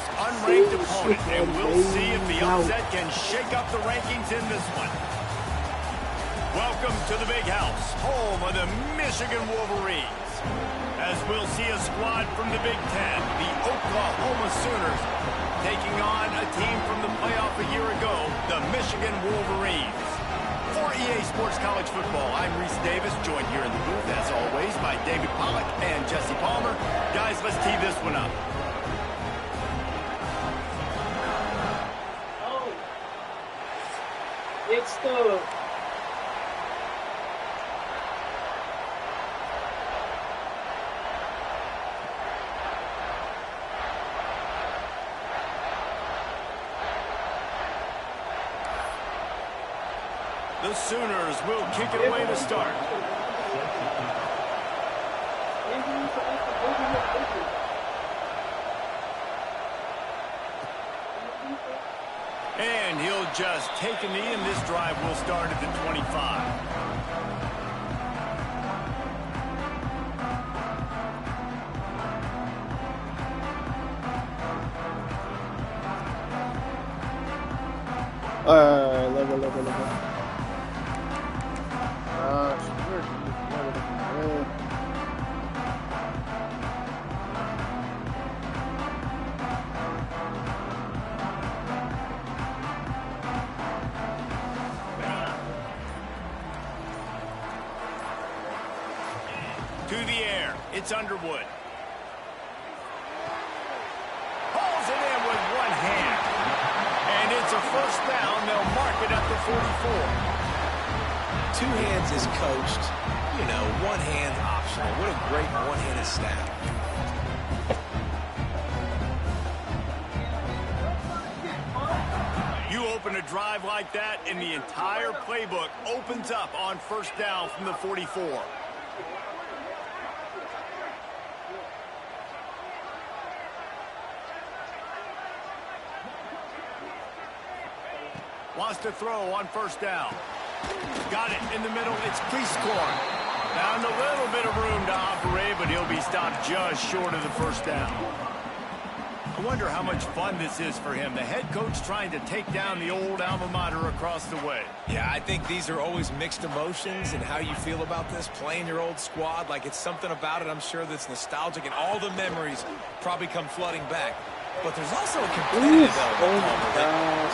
most unranked opponent, and we'll see if the upset can shake up the rankings in this one. Welcome to the Big House, home of the Michigan Wolverines. As we'll see a squad from the Big Ten, the Oklahoma Sooners, taking on a team from the playoff a year ago, the Michigan Wolverines. For EA Sports College Football, I'm Reese Davis, joined here in the booth, as always, by David Pollack and Jesse Palmer. Guys, let's tee this one up. Oh, it's the... The Sooners will kick it away to start. And he'll just take a knee, and this drive will start at the 25. Level. To the air, it's Underwood. Pulls it in with one hand. And it's a first down. They'll mark it at the 44. Two hands is coached. You know, one hand optional. What a great one-handed stat. You open a drive like that, and the entire playbook opens up on first down from the 44. Wants to throw on first down. Got it in the middle. It's Prescorn. Found a little bit of room to operate, but he'll be stopped just short of the first down. I wonder how much fun this is for him. The head coach trying to take down the old alma mater across the way. Yeah, I think these are always mixed emotions and how you feel about this, playing your old squad. Like, it's something about it, I'm sure, that's nostalgic, and all the memories probably come flooding back. But there's also a competitive element.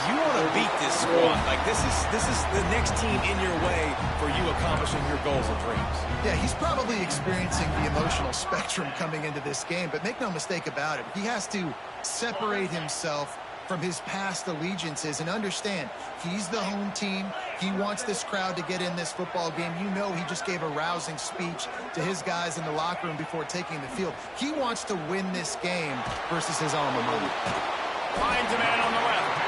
You want to beat this squad. Like, this is the next team in your way for you accomplishing your goals and dreams. Yeah, he's probably experiencing the emotional spectrum coming into this game, but make no mistake about it. He has to separate himself from his past allegiances and understand he's the home team. He wants this crowd to get in this football game. You know, he just gave a rousing speech to his guys in the locker room before taking the field. He wants to win this game versus his alma mater. Finds a man on the left.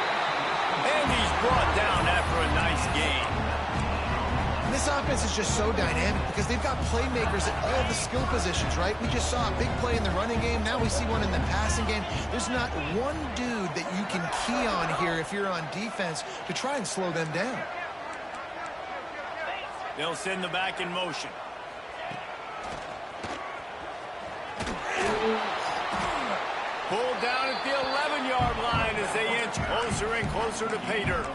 And he's brought down after a nice gain. This offense is just so dynamic because they've got playmakers at all the skill positions, right? We just saw a big play in the running game. Now we see one in the passing game. There's not one dude that you can key on here if you're on defense to try and slow them down. They'll send the back in motion. Pulled down at the 11-yard line as they inch closer and closer to pay dirt.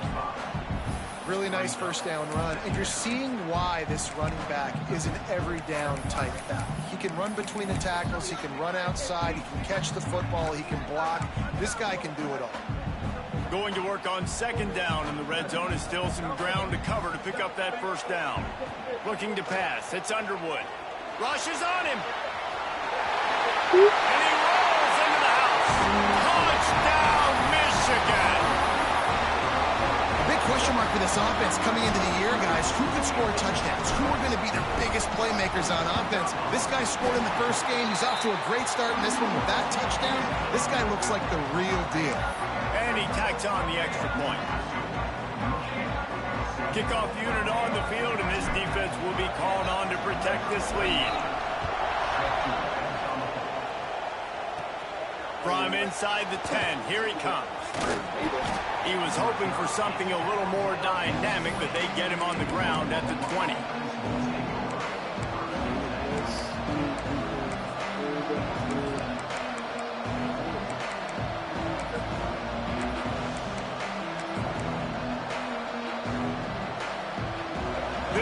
Really nice first down run, and you're seeing why this running back is an every down type back. He can run between the tackles, he can run outside, he can catch the football, he can block. This guy can do it all. Going to work on second down, and the red zone is still some ground to cover to pick up that first down. Looking to pass, it's Underwood. Rushes on him. And he rolls into the house. Touchdown, Michigan. Question mark for this offense coming into the year, guys. Who could score touchdowns? Who are going to be their biggest playmakers on offense? This guy scored in the first game. He's off to a great start in this one with that touchdown. This guy looks like the real deal. And he tacks on the extra point. Kickoff unit on the field, and this defense will be called on to protect this lead. From inside the 10, here he comes. He was hoping for something a little more dynamic, but they get him on the ground at the 20.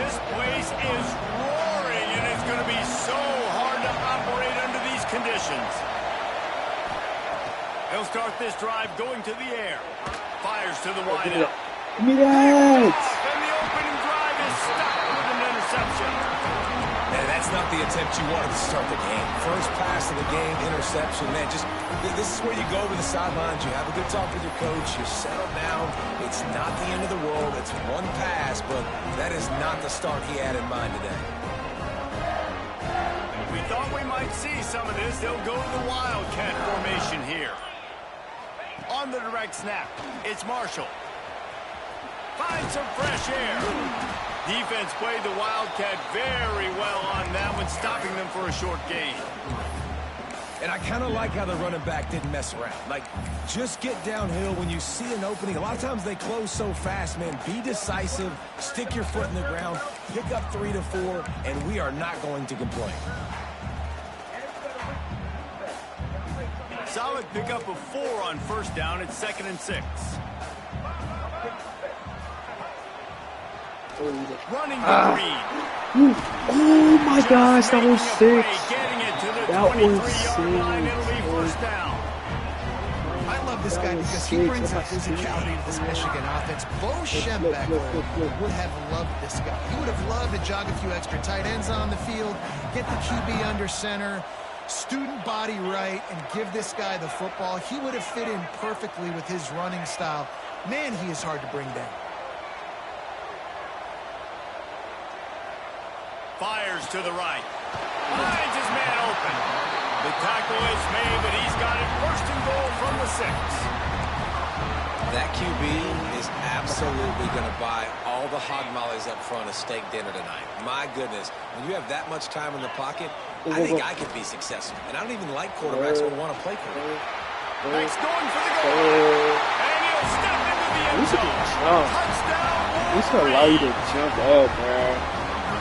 This place is roaring, and it's going to be so hard to operate under these conditions. He'll start this drive going to the air. Fires to the wideout. Give me that! And the opening drive is stopped with an interception. And that's not the attempt you wanted to start the game. First pass of the game, interception. Man, this is where you go to the sidelines. You have a good talk with your coach. You settle down. It's not the end of the world. It's one pass, but that is not the start he had in mind today. We thought we might see some of this. They'll go to the Wildcat formation here. On the direct snap, it's Marshall. Finds some fresh air. Defense played the Wildcat very well on that one, stopping them for a short gain. And I kind of like how the running back didn't mess around. Like, just get downhill when you see an opening. A lot of times they close so fast, man. Be decisive, stick your foot in the ground, pick up 3 to 4, and we are not going to complain. Solid pickup of 4 on first down. It's 2nd and 6. Running the Reed. Oh my gosh, that was sick. Getting it to the That was 23-yard line. It'll be first down. I love this guy because he brings a physicality to this Michigan offense. Bo Schembechler would have loved this guy. He would have loved to jog a few extra tight ends on the field, get the QB under center, student body right, and give this guy the football. He would have fit in perfectly with his running style. Man, he is hard to bring down. Fires to the right. Finds his man open. The tackle is made, but he's got it first and goal from the 6. That QB is absolutely going to buy all the hog mollies up front of steak dinner tonight. My goodness, when you have that much time in the pocket, I think I could be successful. And I don't even like quarterbacks who want to play quarterback. Max going for the goal. And he'll step into the end zone. Touchdown. This will allow you to jump up, man.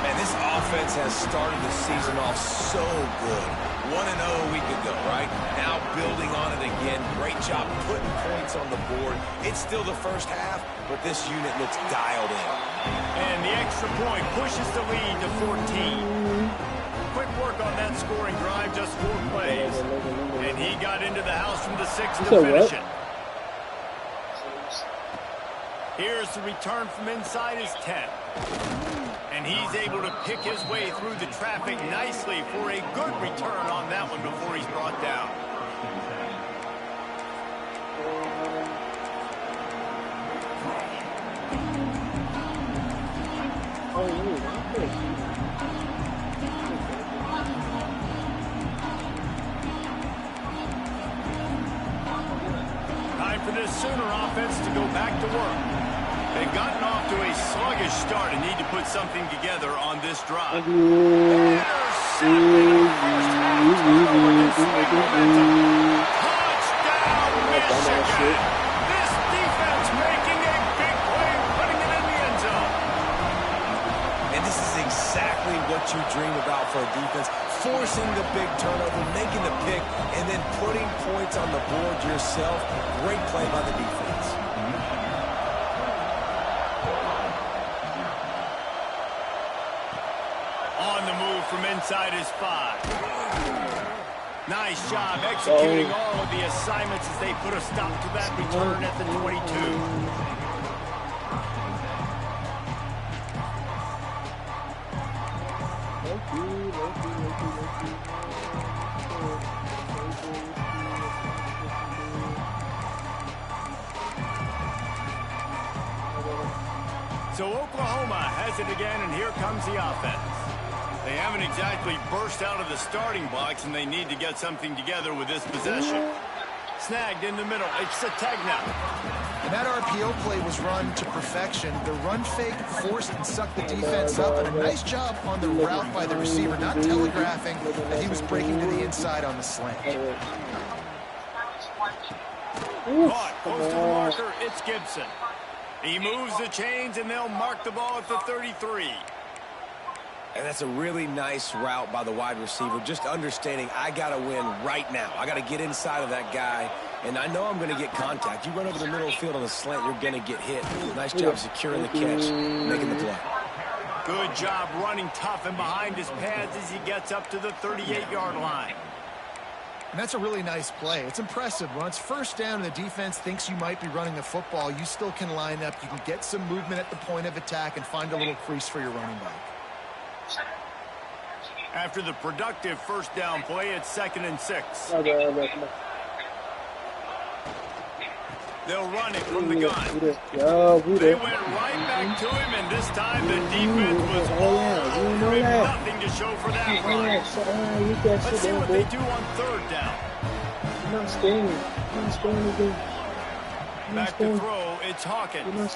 Man, this offense has started the season off so good. 1-0 a week ago, right? Now building on it again. Great job putting points on the board. It's still the first half, but this unit looks dialed in. And the extra point pushes the lead to 14. Quick work on that scoring drive, just 4 plays. And he got into the house from the 6 to finish it. Here's the return from inside his 10. And he's able to pick his way through the traffic nicely for a good return on that one before he's brought down. Time for this Sooner offense to go back to work. They've gotten off to a sluggish start and need to put something together on this drive. Touchdown, Michigan! This defense making a big play, putting it in the end zone. And this is exactly what you dream about for a defense. Forcing the big turnover, making the pick, and then putting points on the board yourself. Great play by the defense. From inside his 5. Nice job executing all of the assignments as they put a stop to that return at the 22. So Oklahoma has it again, and here comes the offense. They haven't exactly burst out of the starting box, and they need to get something together with this possession. Snagged in the middle. It's a tag now. And that RPO play was run to perfection. The run fake forced and sucked the defense up, and a nice job on the route by the receiver, not telegraphing that he was breaking to the inside on the slant. Caught, close to the marker, it's Gibson. He moves the chains, and they'll mark the ball at the 33. And that's a really nice route by the wide receiver, just understanding I got to win right now. I got to get inside of that guy, and I know I'm going to get contact. You run over the middle of the field on a slant, you're going to get hit. Nice job securing the catch, making the play. Good job running tough and behind his pads as he gets up to the 38-yard line. And that's a really nice play. It's impressive. When it's first down and the defense thinks you might be running the football, you still can line up. You can get some movement at the point of attack and find a little crease for your running back. After the productive first down play, it's 2nd and 6. They'll run it from the gun. They went right back to him, and this time the defense was all over him. Nothing to show for that run. Let's see what they do on 3rd down. Back to throw, it's Hawkins.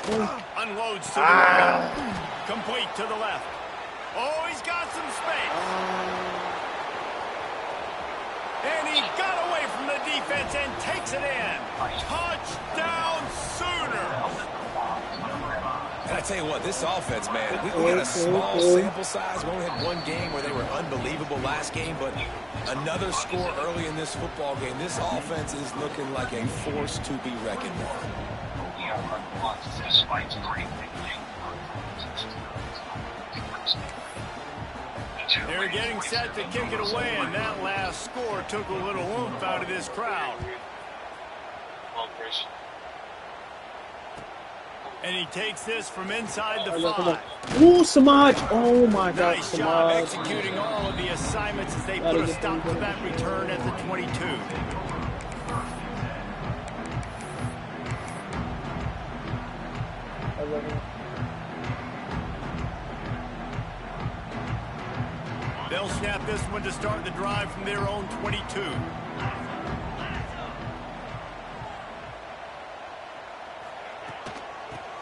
Unloads to the right. Complete to the left. Oh, he's got some space. And he got away from the defense and takes it in. Touchdown Sooners. And I tell you what, this offense, man, we got a small sample size. We only had one game where they were unbelievable last game, but another score early in this football game. This offense is looking like a force to be reckoned with. They're getting set to kick it away, and that last score took a little oomph out of this crowd. And he takes this from inside the 5. Ooh, Samaj! Oh my God, Nice job executing all of the assignments as they put a stop to that return at the 22. They'll snap this one to start the drive from their own 22.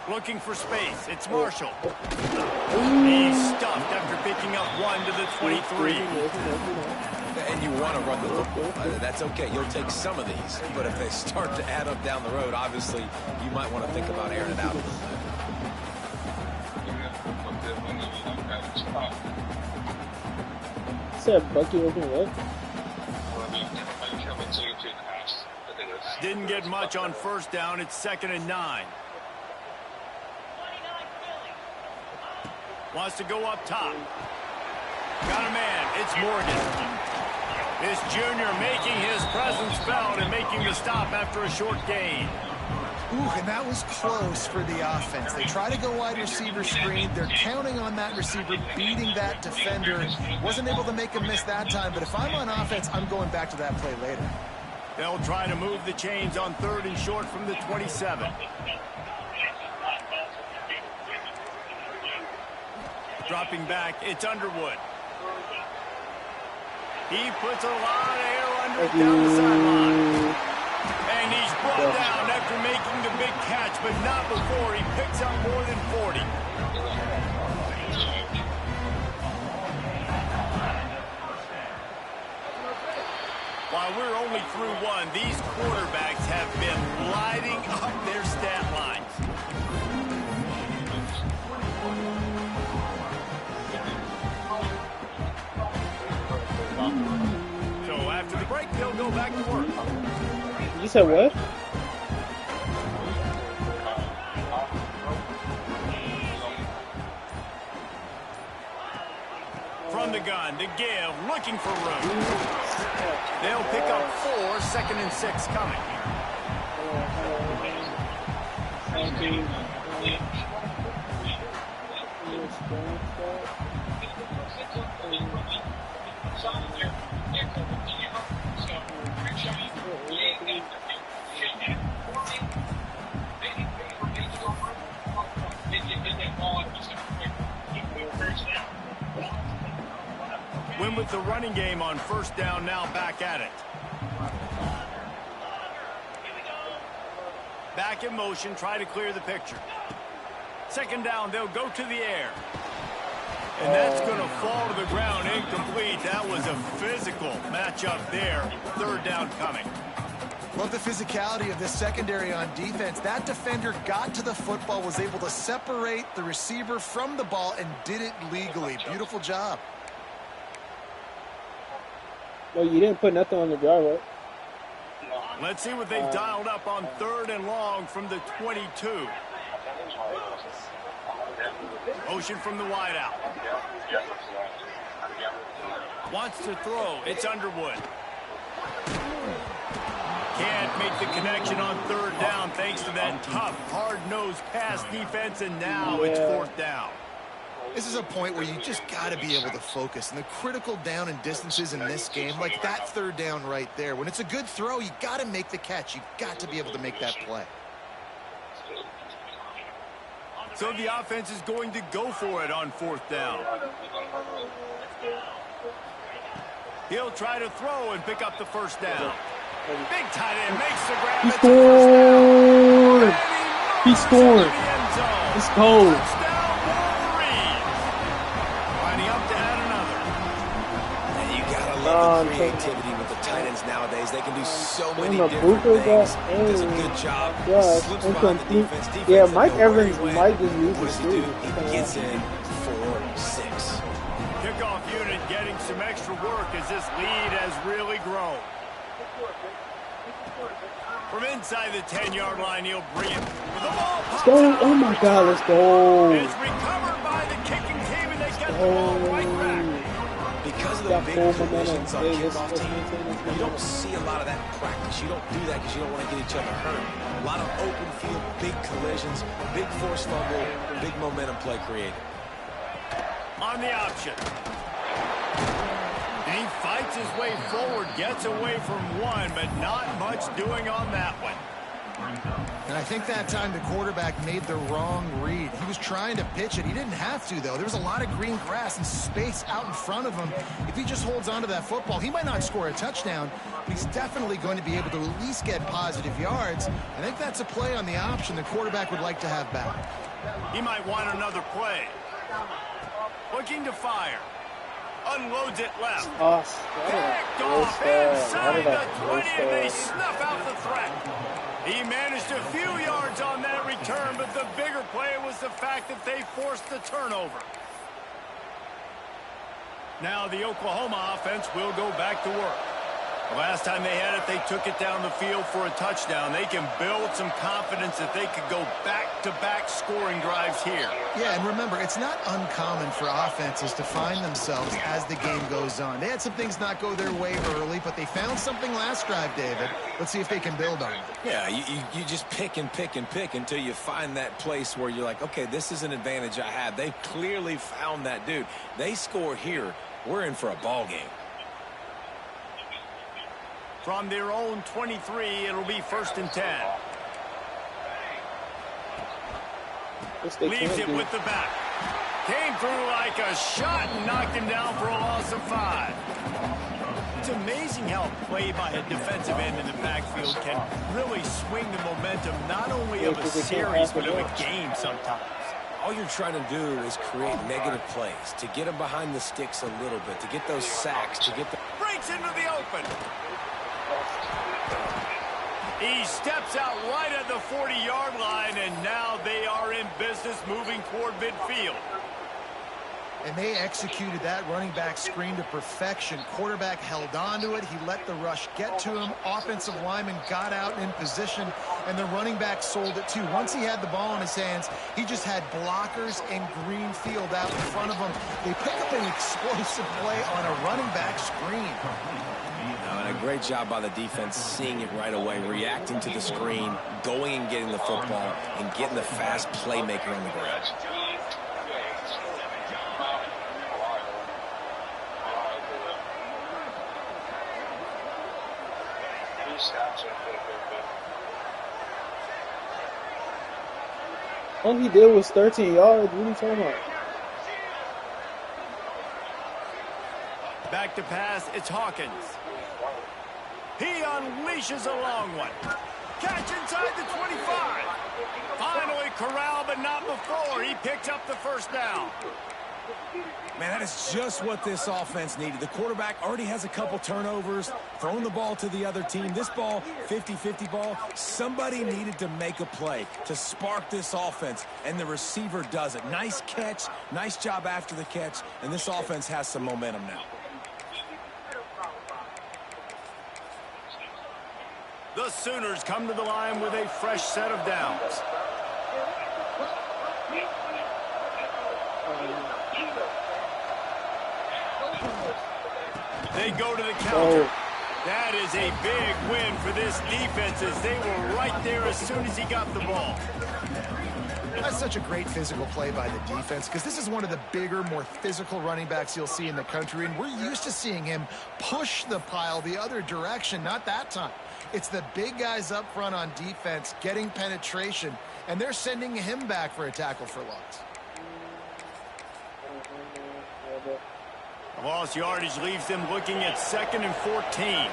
Looking for space. It's Marshall. He's stuffed after picking up 1 to the 23. And you want to run the football. That's okay. You'll take some of these. But if they start to add up down the road, obviously, you might want to think about airing it out a little bit. Bucky open what? Didn't get much on first down. It's 2nd and 9. Wants to go up top. Got a man. It's Morgan. This junior making his presence felt and making the stop after a short gain. Ooh, and that was close for the offense. They try to go wide receiver screen. They're counting on that receiver beating that defender. Wasn't able to make him miss that time, but if I'm on offense, I'm going back to that play later. They'll try to move the chains on 3rd and short from the 27. Dropping back, it's Underwood. He puts a lot of air under it down the sideline. And he's brought down after making the big catch, but not before he picks up more than 40. While we're only through 1, these quarterbacks have been lighting up their stat lines. So after the break, they'll go back to work. You said what? From the gun to give, looking for room. They'll pick up 4, 2nd and 6 coming. Win with the running game on first down, now back at it. Back in motion, try to clear the picture. 2nd down, they'll go to the air. And that's going to fall to the ground incomplete. That was a physical matchup there. 3rd down coming. Love the physicality of this secondary on defense. That defender got to the football, was able to separate the receiver from the ball, and did it legally. Beautiful job. No, you didn't put nothing on the drive, right? Let's see what they've dialed up on 3rd and long from the 22. Motion from the wideout. Wants to throw. It's Underwood. Can't make the connection on third down thanks to that tough, hard-nosed pass defense, and now it's fourth down. This is a point where you just got to be able to focus. And the critical down and distances in this game, like that third down right there, when it's a good throw, you got to make the catch. You got to be able to make that play. So the offense is going to go for it on fourth down. He'll try to throw and pick up the first down. Big tight end makes the grab. He scored. He scored. It's cold. Touchdown Wolverine. Lining up to add another. And you gotta love the creativity with the tight ends nowadays. They can do so many the different Booker things. got Does a in. good job. Yeah, Slips and behind the some defense. Defense yeah, doesn't Mike know where he Evans went. might just use What his does he do? speed. He gets in for 6. Kickoff unit getting some extra work as this lead has really grown. From inside the 10-yard line, he'll bring it. The ball Let's go. Oh my God, let's go. is recovered by the kicking team, and they get the ball right back. Because of the Got big full collisions on momentum. kickoff teams, you don't see a lot of that in practice. You don't do that because you don't want to get each other hurt. A lot of open field, big collisions, big force fumble, big momentum play created. On the option. And he fights his way forward, gets away from one, but not much doing on that one. And I think that time the quarterback made the wrong read. He was trying to pitch it. He didn't have to, though. There was a lot of green grass and space out in front of him. If he just holds on to that football, he might not score a touchdown, but he's definitely going to be able to at least get positive yards. I think that's a play on the option the quarterback would like to have back. He might want another play. Looking to fire. Unloads it left. Picked off inside the 20, and they snuff out the threat. He managed a few yards on that return, but the bigger play was the fact that they forced the turnover. Now the Oklahoma offense will go back to work. The last time they had it, they took it down the field for a touchdown. They can build some confidence that they could go back-to-back scoring drives here. Yeah, and remember, it's not uncommon for offenses to find themselves as the game goes on. They had some things not go their way early, but they found something last drive, David. Let's see if they can build on it. Yeah, you just pick and pick and pick until you find that place where you're like, okay, this is an advantage I have. They've clearly found that dude. They score here. We're in for a ball game. From their own 23, it'll be 1st and 10. Leaves it with the back. Came through like a shot and knocked him down for a loss of 5. It's amazing how a play by a defensive end in the backfield can really swing the momentum not only of a series but of a game sometimes. All you're trying to do is create negative plays, to get them behind the sticks a little bit, to get those sacks, to get the... Breaks into the open. He steps out right at the 40-yard line, and now they are in business moving toward midfield. And they executed that running back screen to perfection. Quarterback held on to it. He let the rush get to him. Offensive lineman got out in position, and the running back sold it too. Once he had the ball in his hands, he just had blockers and green field out in front of him. They pick up an explosive play on a running back screen. And a great job by the defense seeing it right away, reacting to the screen, going and getting the football, and getting the fast playmaker on the ground. All he did was 13 yards. What are you talking about? Back to pass, it's Hawkins. He unleashes a long one. Catch inside the 25. Finally corralled, but not before. He picks up the first down. Man, that is just what this offense needed. The quarterback already has a couple turnovers, throwing the ball to the other team. This ball, 50-50 ball, somebody needed to make a play to spark this offense, and the receiver does it. Nice catch, nice job after the catch, and this offense has some momentum now. The Sooners come to the line with a fresh set of downs. They go to the counter. That is a big win for this defense as they were right there as soon as he got the ball. That's such a great physical play by the defense because this is one of the bigger, more physical running backs you'll see in the country, and we're used to seeing him push the pile the other direction. Not that time. It's the big guys up front on defense getting penetration, and they're sending him back for a tackle for loss. Lost yardage leaves them looking at 2nd and 14.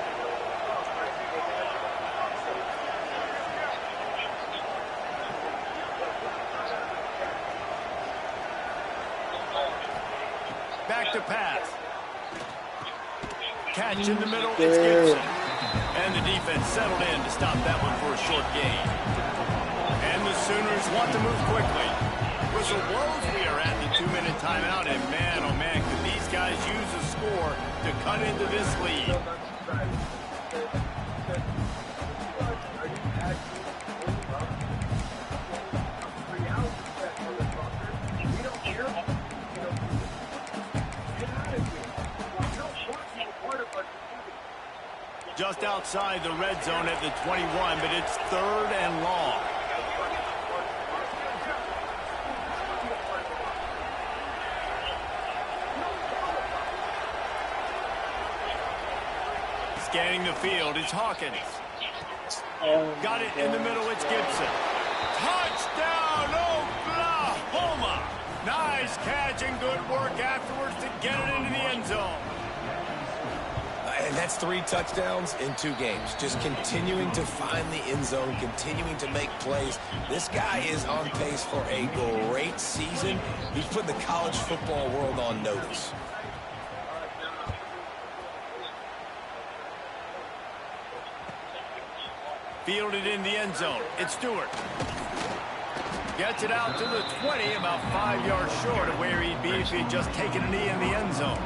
Back to pass. Catch in the middle, it's Gibson. And the defense settled in to stop that one for a short gain. And the Sooners want to move quickly. Whistle blows, we are at the 2-minute timeout, and man, oh man, could these guys use a score to cut into this lead. Just outside the red zone at the 21, but it's 3rd and long. Scanning the field, it's Hawkins. Got it in the middle, it's Gibson. Touchdown, Oklahoma! Nice catch and good work afterwards to get it into the end zone. And that's 3 touchdowns in 2 games. Just continuing to find the end zone, continuing to make plays. This guy is on pace for a great season. He's put the college football world on notice. Fielded in the end zone. It's Stewart. Gets it out to the 20, about 5 yards short of where he'd be if he'd just taken a knee in the end zone.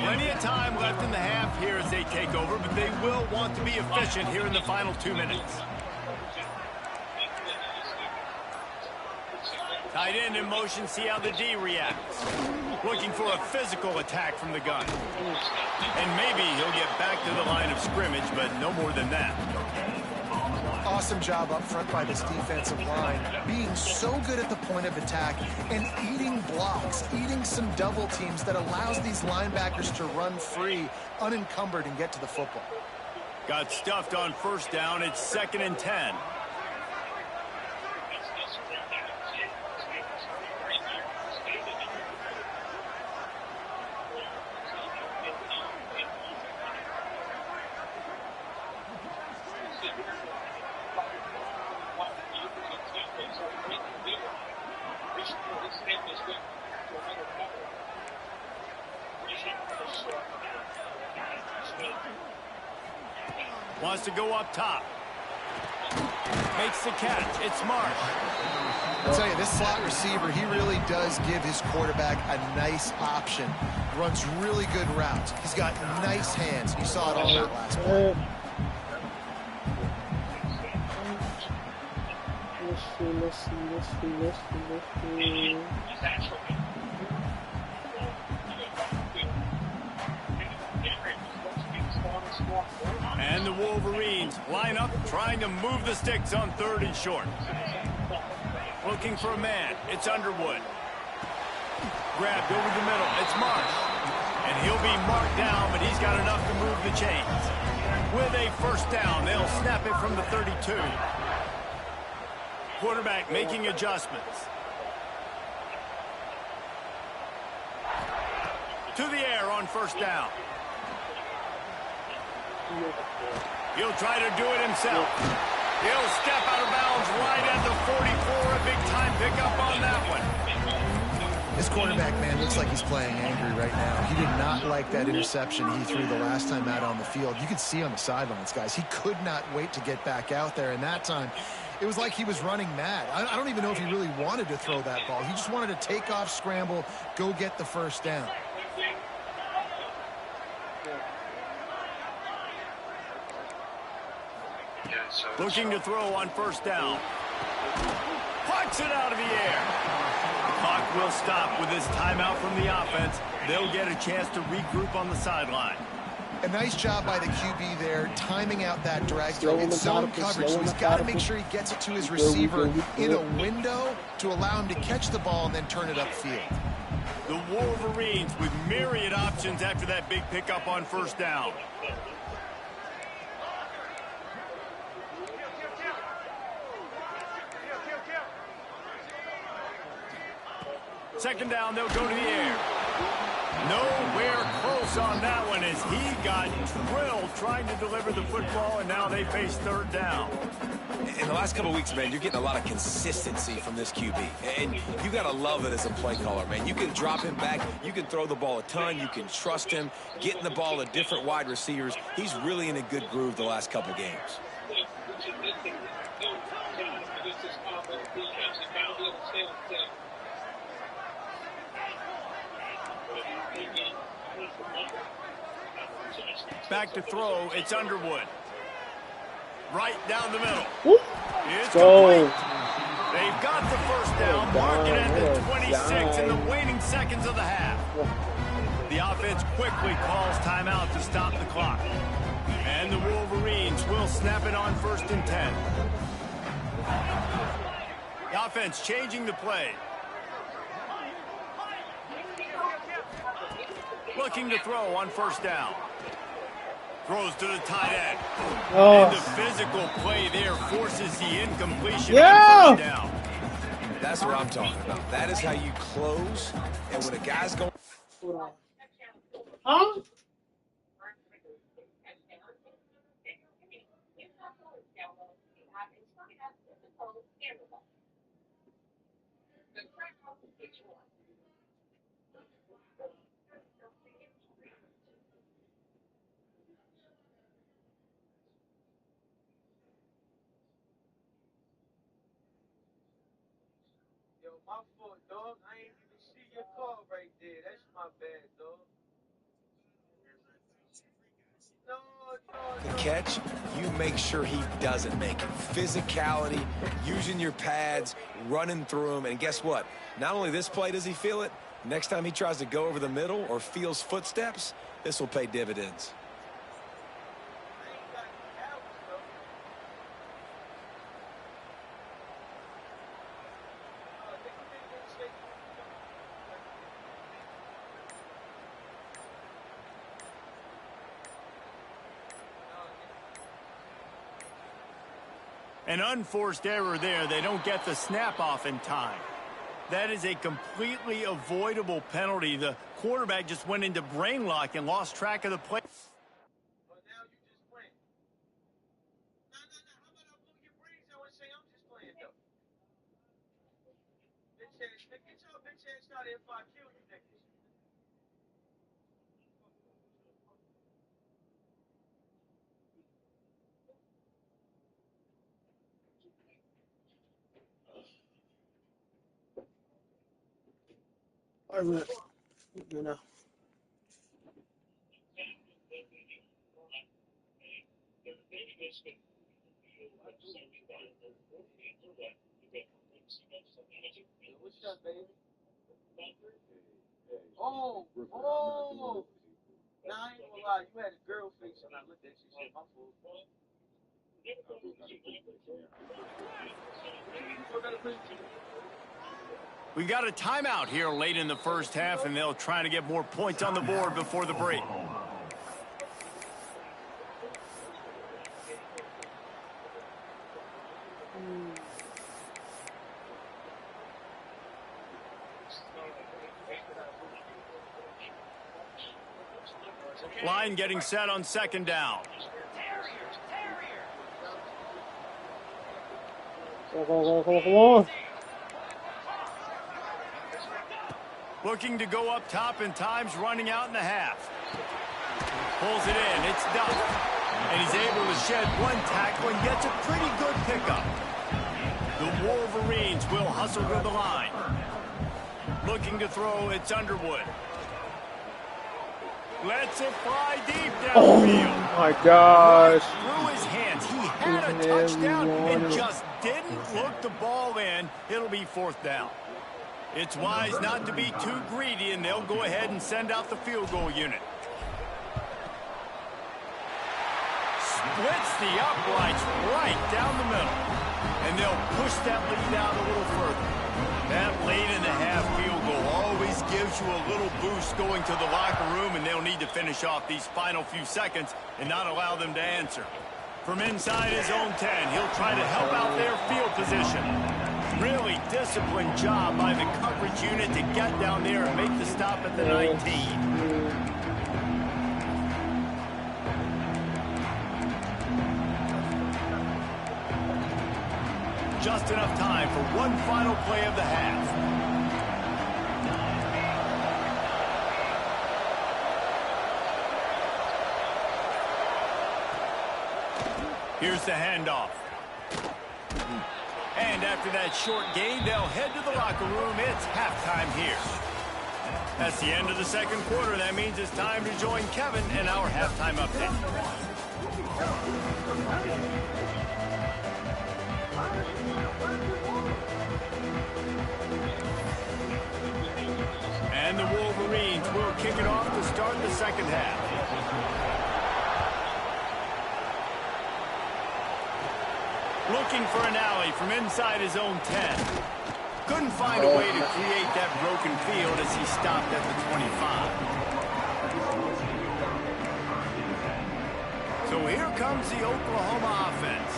Plenty of time left in the half here as they take over, but they will want to be efficient here in the final 2 minutes. Tight end in motion, see how the D reacts. Looking for a physical attack from the gun. And maybe he'll get back to the line of scrimmage, but no more than that. Awesome job up front by this defensive line, being so good at the point of attack and eating blocks, eating some double teams that allows these linebackers to run free, unencumbered, and get to the football. Got stuffed on 1st down. It's 2nd and 10. Wants to go up top. Makes the catch. It's Marsh. I'll tell you, this slot receiver, he really does give his quarterback a nice option. Runs really good routes. He's got nice hands. You saw it on that last play. Let's see. And the Wolverines line up, trying to move the sticks on 3rd and short. Looking for a man. It's Underwood. Grabbed over the middle. It's Marsh. And he'll be marked down, but he's got enough to move the chains. With a 1st down, they'll snap it from the 32. Quarterback making adjustments. To the air on 1st down. He'll try to do it himself. He'll step out of bounds right at the 44. A big-time pickup on that one. This quarterback, man, looks like he's playing angry right now. He did not like that interception he threw the last time out on the field. You could see on the sidelines, guys. He could not wait to get back out there, and that time it was like he was running mad. I don't even know if he really wanted to throw that ball. He just wanted to take off, scramble, go get the 1st down. Looking to throw on first down. Pucks it out of the air. The clock will stop with this timeout from the offense. They'll get a chance to regroup on the sideline. A nice job by the QB there, timing out that drag throw. It's zone coverage, so he's got to make sure he gets it to his receiver in a window to allow him to catch the ball and then turn it upfield. The Wolverines with myriad options after that big pickup on first down. Second down, they'll go to the air. Nowhere close on that one as he got drilled trying to deliver the football, and now they face third down. In the last couple of weeks, man, you're getting a lot of consistency from this QB. And you got to love it as a play caller, man. You can drop him back. You can throw the ball a ton. You can trust him, getting the ball to different wide receivers. He's really in a good groove the last couple games. Back to throw, it's Underwood. Right down the middle. Whoop. It's Go. complete. They've got the first down, mark it at the 26 in the waning seconds of the half. The offense quickly calls timeout to stop the clock. And the Wolverines will snap it on first and 10. The offense changing the play. Looking to throw on first down. Throws to the tight end. And the physical play there forces the incompletion on first down. That's what I'm talking about. That is how you close. And when a guy's going... Huh? My fault, dog. I ain't even see your call right there. That's my bad, dog. The catch, you make sure he doesn't make it. Physicality, using your pads, running through them. And guess what? Not only this play does he feel it, next time he tries to go over the middle or feels footsteps, this will pay dividends. An unforced error there. They don't get the snap off in time. That is a completely avoidable penalty. The quarterback just went into brain lock and lost track of the play. But now you just win. No. How about I blow your brains out and say I'm just playing, though? Bitch ass, get your bitch ass out of here if I kill you, niggas. All right. You know. What's up, baby? Oh. Nah, I ain't gonna lie. You had a girl face when I looked at you. Shit, my fault. We got a timeout here late in the first half, and they'll try to get more points on the board before the break. Line getting set on second down. Come on. Looking to go up top, and time's running out in the half. Pulls it in. It's done. And he's able to shed one tackle and gets a pretty good pickup. The Wolverines will hustle to the line. Looking to throw, it's Underwood. Lets it fly deep Oh downfield. my gosh. Through his hands. He had a touchdown and just didn't look the ball in. It'll be 4th down. It's wise not to be too greedy, and they'll go ahead and send out the field goal unit. Splits the uprights right down the middle. And they'll push that lead out a little further. That late-in-the-half field goal always gives you a little boost going to the locker room, and they'll need to finish off these final few seconds and not allow them to answer. From inside his own 10, he'll try to help out their field position. Really disciplined job by the coverage unit to get down there and make the stop at the 19. Just enough time for one final play of the half. Here's the handoff. And after that short gain, they'll head to the locker room. It's halftime here. That's the end of the second quarter. That means it's time to join Kevin in our halftime update. And the Wolverines will kick it off to start the second half. Looking for an alley from inside his own 10. Couldn't find a way to create that broken field as he stopped at the 25. So here comes the Oklahoma offense.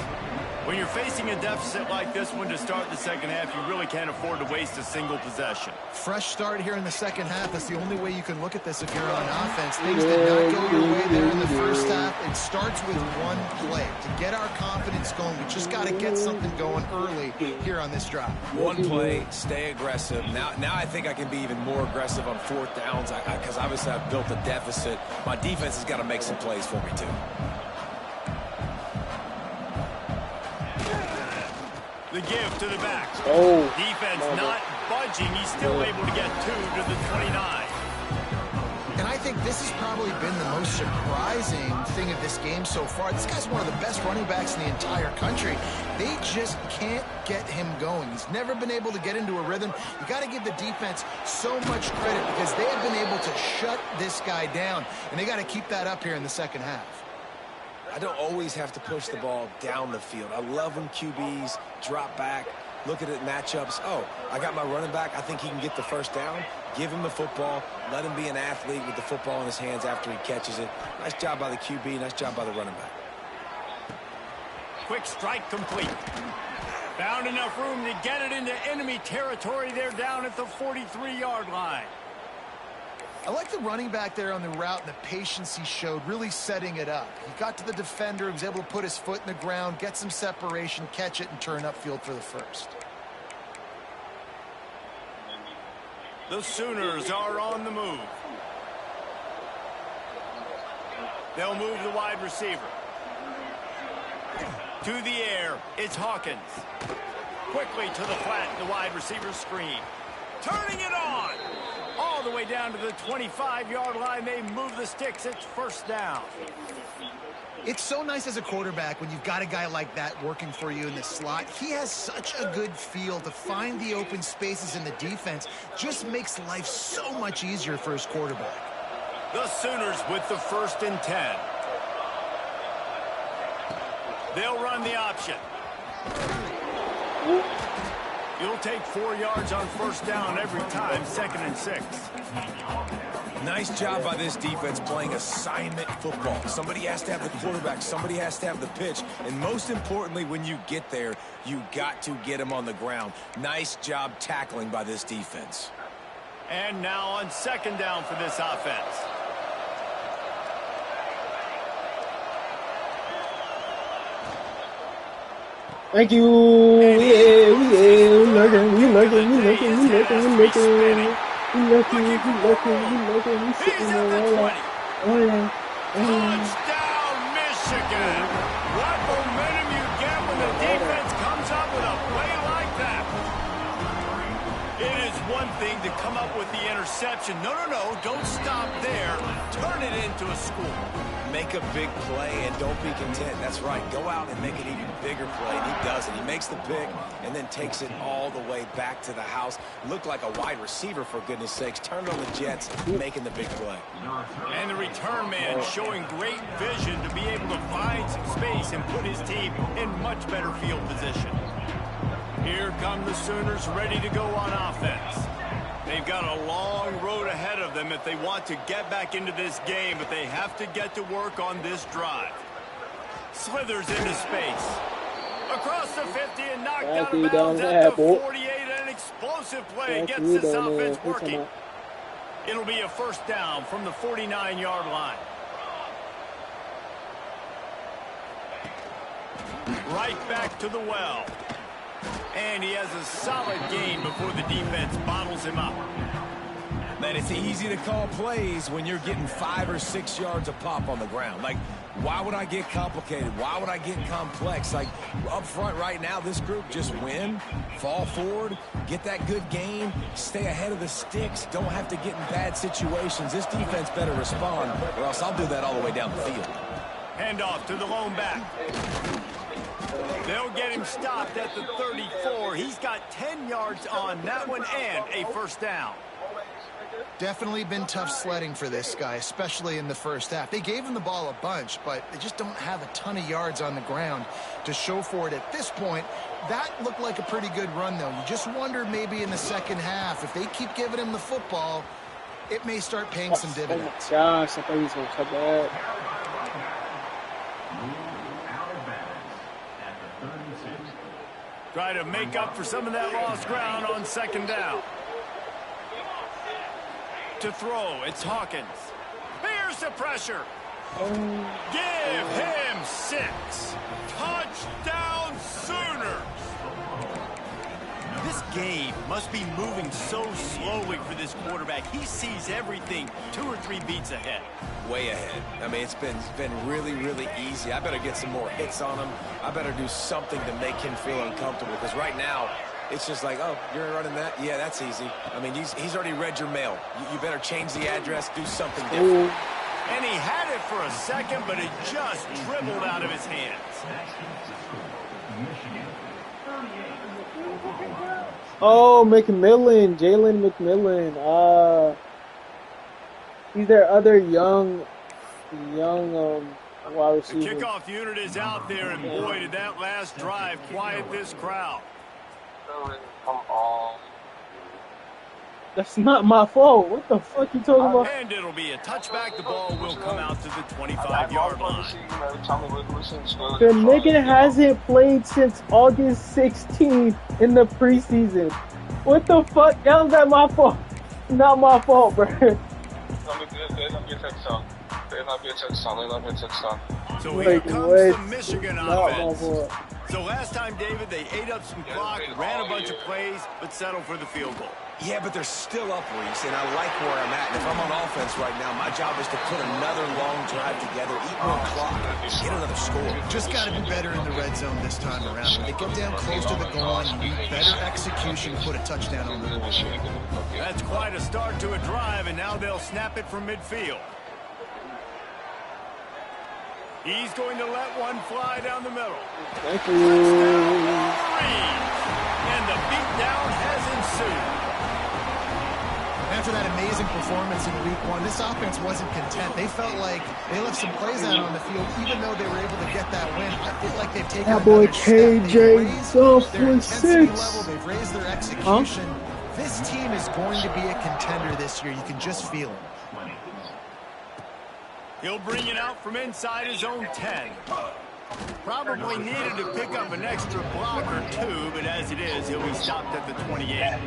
When you're facing a deficit like this one to start the second half, you really can't afford to waste a single possession. Fresh start here in the second half. That's the only way you can look at this if you're on offense. Things did not go your way there in the first half. It starts with one play. To get our confidence going, we just got to get something going early here on this drive. One play, stay aggressive. Now I think I can be even more aggressive on 4th downs because obviously I've built a deficit. My defense has got to make some plays for me, too. The give to the back. Oh. Defense not budging. He's still able to get 2 to the 29. And I think this has probably been the most surprising thing of this game so far. This guy's one of the best running backs in the entire country. They just can't get him going. He's never been able to get into a rhythm. You got to give the defense so much credit because they have been able to shut this guy down, and they got to keep that up here in the second half. I don't always have to push the ball down the field. I love when QBs drop back, look at it matchups. Oh, I got my running back. I think he can get the first down. Give him the football. Let him be an athlete with the football in his hands after he catches it. Nice job by the QB. Nice job by the running back. Quick strike complete. Found enough room to get it into enemy territory. They're down at the 43-yard line. I like the running back there on the route and the patience he showed, really setting it up. He got to the defender, he was able to put his foot in the ground, get some separation, catch it, and turn upfield for the first. The Sooners are on the move. They'll move the wide receiver. To the air, it's Hawkins. Quickly to the flat, the wide receiver screen. Turning it on. All the way down to the 25-yard line. They move the sticks. It's 1st down. It's so nice as a quarterback when you've got a guy like that working for you in the slot. He has such a good feel to find the open spaces in the defense. Just makes life so much easier for his quarterback. The Sooners with the 1st and 10. They'll run the option. You'll take 4 yards on 1st down every time, 2nd and 6. Nice job by this defense playing assignment football. Somebody has to have the quarterback. Somebody has to have the pitch. And most importantly, when you get there, you got to get him on the ground. Nice job tackling by this defense. And now on 2nd down for this offense. Thank you. Yeah, we looking. We sitting there. Touchdown, Michigan. What momentum you get when the defense comes up with a play like that. It is one thing to come up with the interception. No, don't stop there. Turn it into a score. Make a big play and don't be content. That's right. Go out and make an even bigger play. And he does it. He makes the pick and then takes it all the way back to the house. Looked like a wide receiver, for goodness sakes. Turned on the Jets, making the big play. And the return man showing great vision to be able to find some space and put his team in much better field position. Here come the Sooners ready to go on offense. They've got a long road ahead of them if they want to get back into this game, but they have to get to work on this drive. Slithers into space. Across the 50 and knocked out of bounds at the 48. An explosive play gets this offense working. It'll be a first down from the 49-yard line. Right back to the well. And he has a solid game before the defense bottles him up. Man, it's easy to call plays when you're getting 5 or 6 yards a pop on the ground. Like, why would I get complicated? Why would I get complex? Like, up front right now, this group just win, fall forward, get that good gain, stay ahead of the sticks, don't have to get in bad situations. This defense better respond, or else I'll do that all the way down the field. Handoff to the lone back. They'll get him stopped at the 34. He's got 10 yards on that one and a first down. Definitely been tough sledding for this guy, especially in the first half. They gave him the ball a bunch, but they just don't have a ton of yards on the ground to show for it at this point. That looked like a pretty good run, though. You just wonder maybe in the second half, if they keep giving him the football, it may start paying some dividends. Try to make up for some of that lost ground on second down. To throw, it's Hawkins. Here's the pressure. Give him 6. Touchdown Sooners. This game must be moving so slowly for this quarterback. He sees everything 2 or 3 beats ahead. Way ahead. I mean, it's been really, really easy. I better get some more hits on him. I better do something to make him feel uncomfortable, because right now, it's just like, oh, you're running that? Yeah, that's easy. I mean, he's already read your mail. You better change the address, do something different. And he had it for a second, but it just dribbled out of his hands. Oh, McMillan, Jalen McMillan. He's their other young wide receiver. The kickoff unit is out there, and boy, did that last drive quiet this crowd. Come on. That's not my fault. What the fuck you talking about? And it'll be a touchback. The ball will come out to the 25-yard line. The nigga hasn't played since August 16th in the preseason. What the fuck? How is that my fault? Not my fault, bro. So here comes the Michigan offense. So last time, David, they ate up some clock, ran a bunch of plays, but settled for the field goal. Yeah, but they're still up, Reese, and I like where I'm at. And if I'm on offense right now, my job is to put another long drive together, eat more clock, get another score. Just got to be better in the red zone this time around. When they get down close to the goal line, you need better execution to put a touchdown on the board. That's quite a start to a drive, and now they'll snap it from midfield. He's going to let one fly down the middle. Thank you. And the beatdown has ensued. After that amazing performance in week 1, this offense wasn't content. They felt like they left some plays out on the field, even though they were able to get that win. I feel like they've taken that boy KJ off their intensity level. They've raised their execution. This team is going to be a contender this year. You can just feel it. He'll bring it out from inside his own 10. Probably needed to pick up an extra block or 2, but as it is, he'll be stopped at the 28.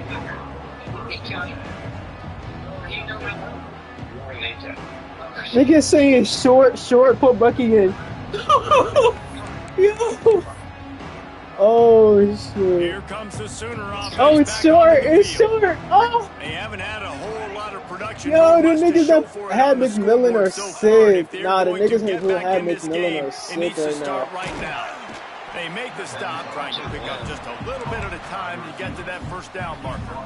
Nigga saying short, put Bucky in. Yo. Oh shit. Here comes the Sooner offense. Oh, it's short. It's short. Oh. They haven't had a whole lot of production. Yo, the niggas that had McMillan are sick. Nah, the niggas who had McMillan are sick right now. They make the stop, trying to pick up just a little bit at a time to get to that first down marker.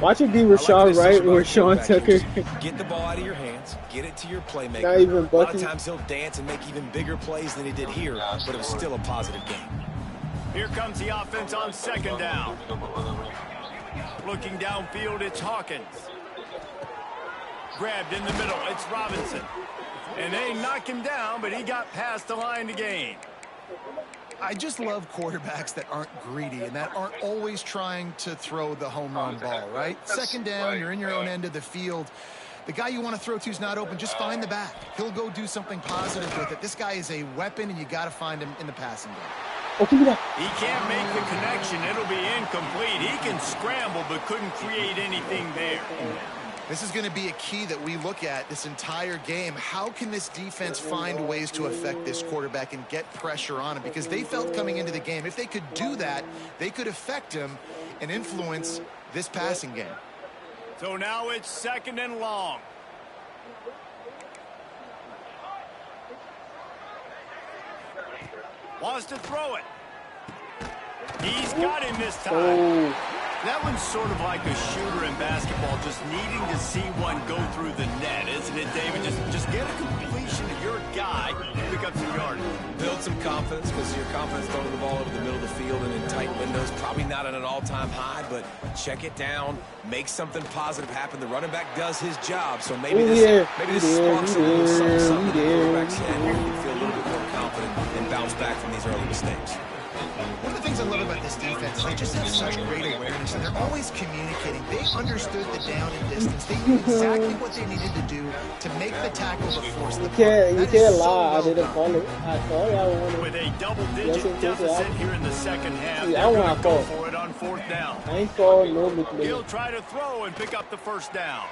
Watch it be I like Rashawn this Wright about or a Sean quarterback. You Tucker. just get the ball out of your hands, get it to your playmaker. Not even A lot Bucky. of times he'll dance and make even bigger plays than he did here, but it was still a positive game. Here comes the offense on second down. Looking downfield, it's Hawkins. Grabbed in the middle, it's Robinson. And they knock him down, but he got past the line to gain. I just love quarterbacks that aren't greedy and that aren't always trying to throw the home run ball, right? Second down, you're in your own end of the field. The guy you want to throw to is not open. Just find the back. He'll go do something positive with it. This guy is a weapon, and you got to find him in the passing game. Oh, give me that. He can't make the connection. It'll be incomplete. He can scramble, but couldn't create anything there. This is going to be a key that we look at this entire game. How can this defense find ways to affect this quarterback and get pressure on him? Because they felt coming into the game, if they could do that, they could affect him and influence this passing game. So now it's second and long. Wants to throw it. He's got him this time. Oh. That one's sort of like a shooter in basketball, just needing to see one go through the net, isn't it, David? Just get a completion to your guy and pick up some yardage. Build some confidence, because your confidence throwing the ball over the middle of the field and in tight windows, probably not at an all-time high, but check it down, make something positive happen. The running back does his job, so maybe this sparks a little something in the quarterback's head where you can feel a little bit more confident and bounce back from these early mistakes. One of the things I love about this defense, they just have such great awareness, and they're always communicating. They understood the down and distance. They knew exactly what they needed to do to make the tackle to force the punt. You can't lie. I didn't call it. I thought I wanted. With a double-digit deficit here in the second half, See, I they're going want to to go fall. for it on fourth down. I ain't calling no McLean. He'll try to throw and pick up the first down.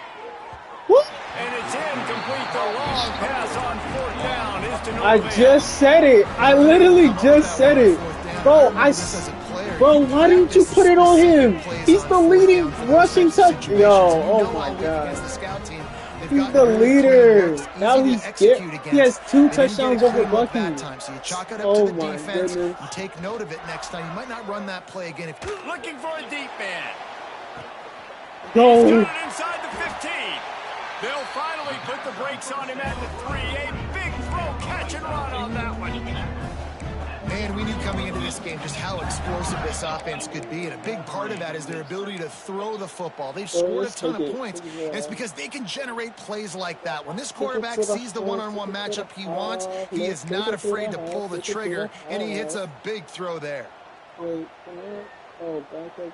What? And it's incomplete. The long pass on fourth down is to no I avail. just said it. I literally just said it. Bro, Bro, why didn't you put it on him? He's the leading rushing touch. Yo, oh my God. He's the leader. Now he has 2 touchdowns over Bucky. Oh my goodness. You take note of it next time. You might not run that play again. If Looking for a deep man. Go. He's got it inside the 15. They'll finally put the brakes on him at the 3. A big throw, catch and run on that one. Man, we knew coming into this game just how explosive this offense could be, and a big part of that is their ability to throw the football. They've scored a ton of points, and it's because they can generate plays like that. When this quarterback sees the one-on-one matchup he wants, he is not afraid to pull the trigger, and he hits a big throw there. Wait, oh, back up.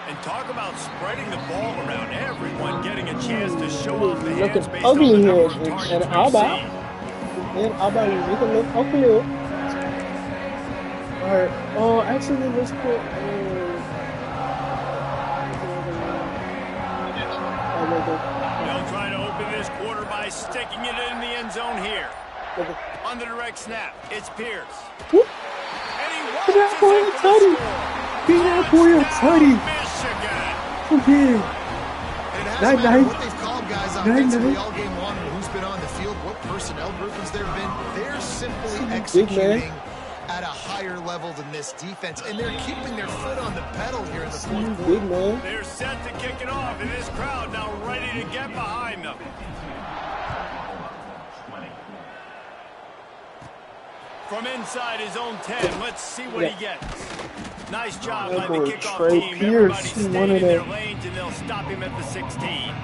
And talk about spreading the ball around. Everyone getting a chance to show off the hands Looking based on the ugly number here, of targets and we've Alba. seen. And Alba will make it look ugly. Alright, oh, actually, let's put. They'll try to open this quarter by sticking it in the end zone here. On the direct snap, it's Pierce. Whoop. And he Get that boy a tutty. Get that boy a tutty. Michigan. Okay. And it hasn't matter what they've called guys offensively all game long, and who's been on the field, what personnel groupings there have been. They're simply executing at a higher level than this defense, and they're keeping their foot on the pedal here in the fourth quarter. Big man. They're set to kick it off, and this crowd now ready to get behind them. From inside his own 10, let's see what he gets. Nice job by the kickoff Trey team. Pierce, Everybody stayed one of in their them. lanes, and they'll stop him at the 16.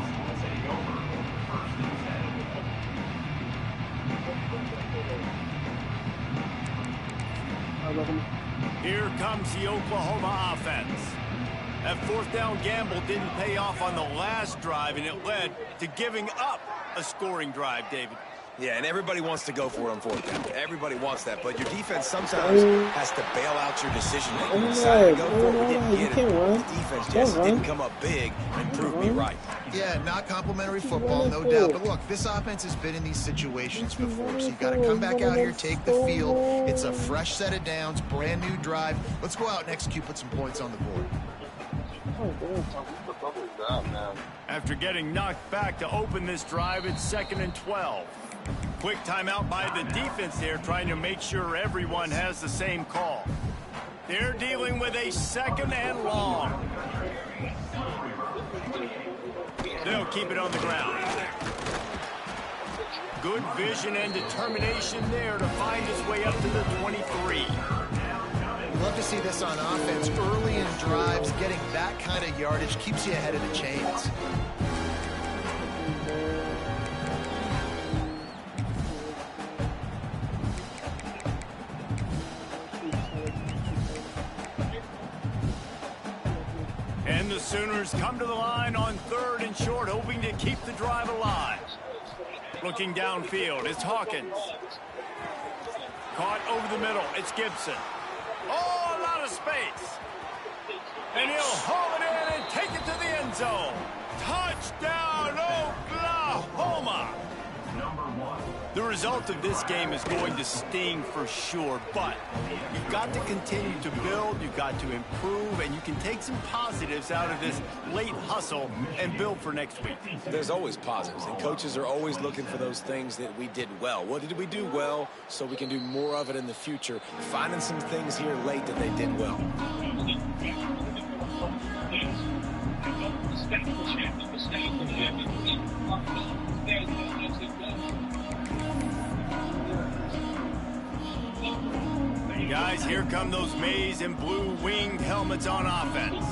Here comes the Oklahoma offense. That fourth down gamble didn't pay off on the last drive, and it led to giving up a scoring drive, David. Yeah, and everybody wants to go for it on fourth down. Everybody wants that, but your defense sometimes has to bail out your decision-making. You decided to go for it, we didn't get it. The defense just didn't come up big and prove me right. Yeah, not complimentary football, no doubt. But look, this offense has been in these situations before, so you got to come back out here, take the field. It's a fresh set of downs, brand new drive. Let's go out and execute, put some points on the board. After getting knocked back to open this drive, it's 2nd and 12. Quick timeout by the defense there, trying to make sure everyone has the same call. They're dealing with a 2nd and long. They'll keep it on the ground. Good vision and determination there to find his way up to the 23. Love to see this on offense. Early in drives, getting that kind of yardage keeps you ahead of the chains. And the Sooners come to the line on 3rd and short, hoping to keep the drive alive. Looking downfield, it's Hawkins. Caught over the middle, it's Gibson. Oh, a lot of space. And he'll haul it in and take it to the end zone. Touchdown, Oklahoma! The result of this game is going to sting for sure, but you've got to continue to build, you've got to improve, and you can take some positives out of this late hustle and build for next week. There's always positives, and coaches are always looking for those things that we did well. What did we do well so we can do more of it in the future? Finding some things here late that they did well. Guys, here come those maize and blue winged helmets on offense.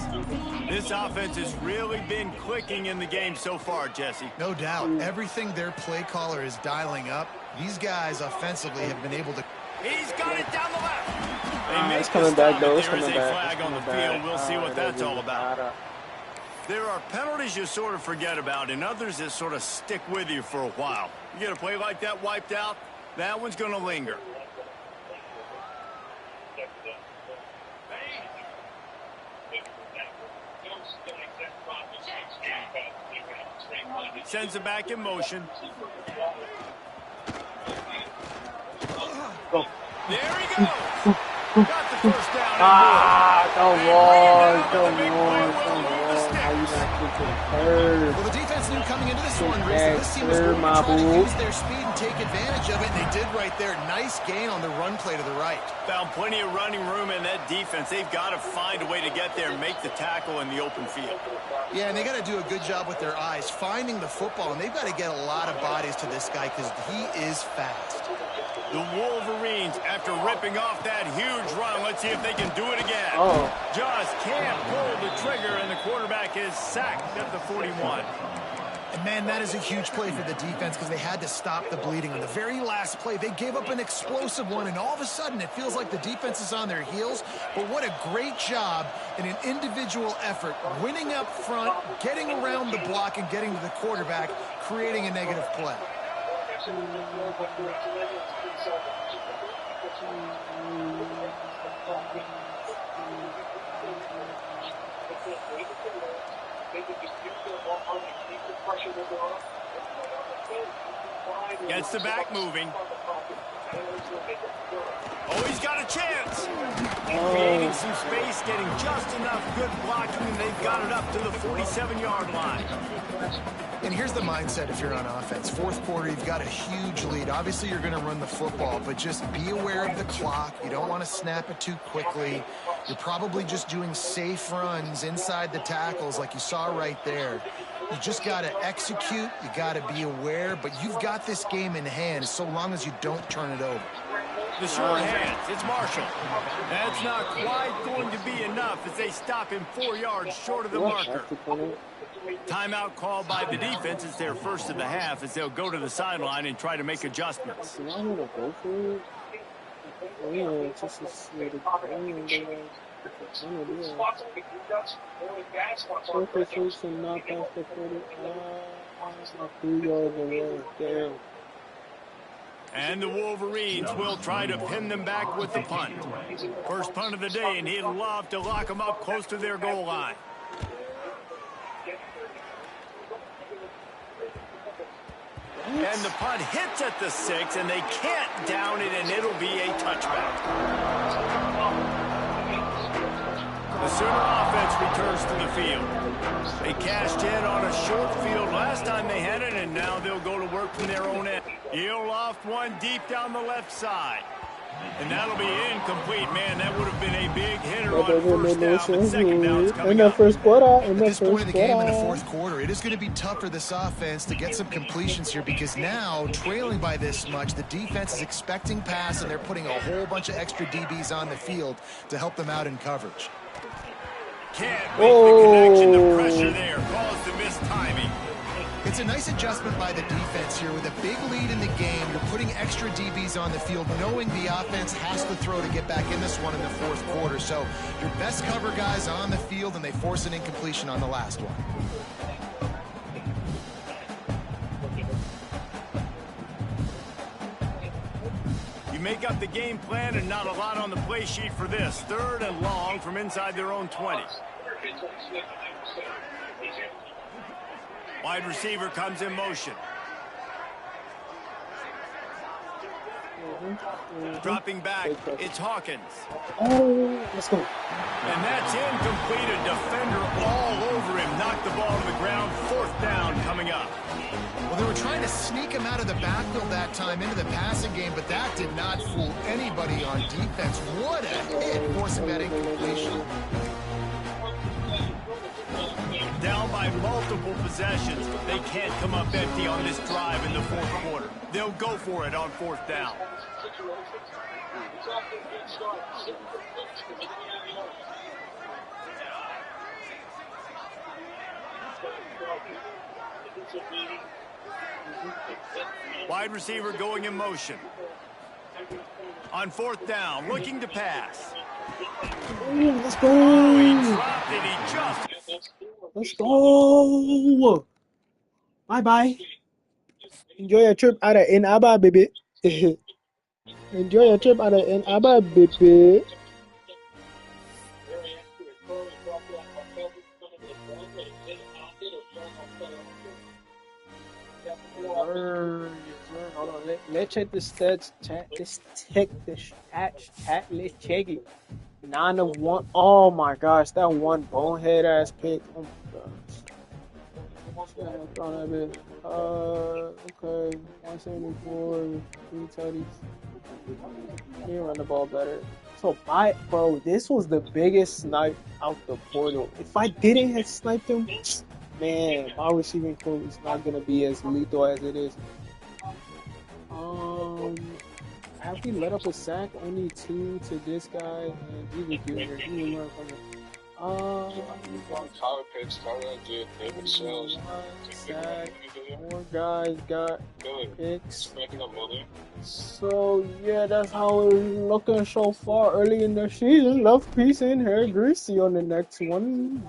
This offense has really been clicking in the game so far, Jesse. No doubt. Everything their play caller is dialing up, these guys offensively have been able to... He's got it down the left. It's coming back, though. It's There is coming a back. flag on the field. We'll see what that's all about. There are penalties you sort of forget about and others that sort of stick with you for a while. You get a play like that wiped out, that one's going to linger. Sends it back in motion. Go. There he goes. Got the first down. Come on. How you not kicking third? Well, the defense knew coming into this one, Reese, that this team was going to try to use their speed and take advantage of it, and they did right there. Nice gain on the run play to the right. Found plenty of running room in that defense. They've got to find a way to get there and make the tackle in the open field. Yeah, and they got to do a good job with their eyes, finding the football, and they've got to get a lot of bodies to this guy because he is fast. The Wolverines, after ripping off that huge run, let's see if they can do it again. Just can't pull the trigger, and the quarterback is sacked at the 41. And, man, that is a huge play for the defense because they had to stop the bleeding. On the very last play, they gave up an explosive one, and all of a sudden it feels like the defense is on their heels. But what a great job in an individual effort, winning up front, getting around the block, and getting to the quarterback, creating a negative play. Gets the back moving. Oh, he's got a chance. Creating some space, getting just enough good blocking, and they've got it up to the 47-yard line. And here's the mindset if you're on offense. Fourth quarter, you've got a huge lead. Obviously, you're going to run the football, but just be aware of the clock. You don't want to snap it too quickly. You're probably just doing safe runs inside the tackles like you saw right there. You just got to execute. You got to be aware, but you've got this game in hand so long as you don't turn it over. The short hands, it's Marshall. That's not quite going to be enough as they stop him 4 yards short of the marker. Timeout called by the defense. It's their first of the half as they'll go to the sideline and try to make adjustments. And the Wolverines will try to pin them back with the punt. First punt of the day, and he'd love to lock them up close to their goal line. And the punt hits at the 6, and they can't down it, and it'll be a touchback. The Sooner offense returns to the field. They cashed in on a short field last time they had it, and now they'll go to work from their own end. He'll loft one deep down the left side. And that'll be incomplete. Man, that would have been a big hitter on first down, but second down's coming up. At this point of the game in the fourth quarter, it is going to be tough for this offense to get some completions here because now, trailing by this much, the defense is expecting pass, and they're putting a whole bunch of extra DBs on the field to help them out in coverage. Can't make the connection. The pressure there caused the missed timing. It's a nice adjustment by the defense here. With a big lead in the game, you're putting extra DBs on the field, knowing the offense has to throw to get back in this one in the fourth quarter. So your best cover guys on the field, and they force an incompletion on the last one. You make up the game plan and not a lot on the play sheet for this. 3rd and long from inside their own 20. Wide receiver comes in motion. Dropping back, it's Hawkins. Oh, let's go. And that's incomplete. A defender all over him. Knocked the ball to the ground. 4th down coming up. Well, they were trying to sneak him out of the backfield that time into the passing game, but that did not fool anybody on defense. What a hit, forcing that incompletion. Down by multiple possessions. They can't come up empty on this drive in the fourth quarter. They'll go for it on 4th down. Wide receiver going in motion. On 4th down, looking to pass. Ooh, let's go. Oh, he dropped it. He just... Let's go. Bye-bye. Enjoy your trip out of Ann Arbor, baby. Enjoy your trip out of Ann Arbor, baby. Hold on, let's check the stats. Let's check the stats. Let's check it. 9 of 1. Oh my gosh, that one bonehead ass pick. Oh my gosh. Okay. 174, 3 tutties. He run the ball better. So bro, this was the biggest snipe out the portal. If I didn't have sniped him, man, my receiving core is not gonna be as lethal as it is. Have we let up a sack? Only 2 to this guy, and he's a junior. He will learn from it. Sack. 4 guys got picks. So yeah, that's how it's looking so far early in the season. Love, peace, and hair grease. See you on the next one.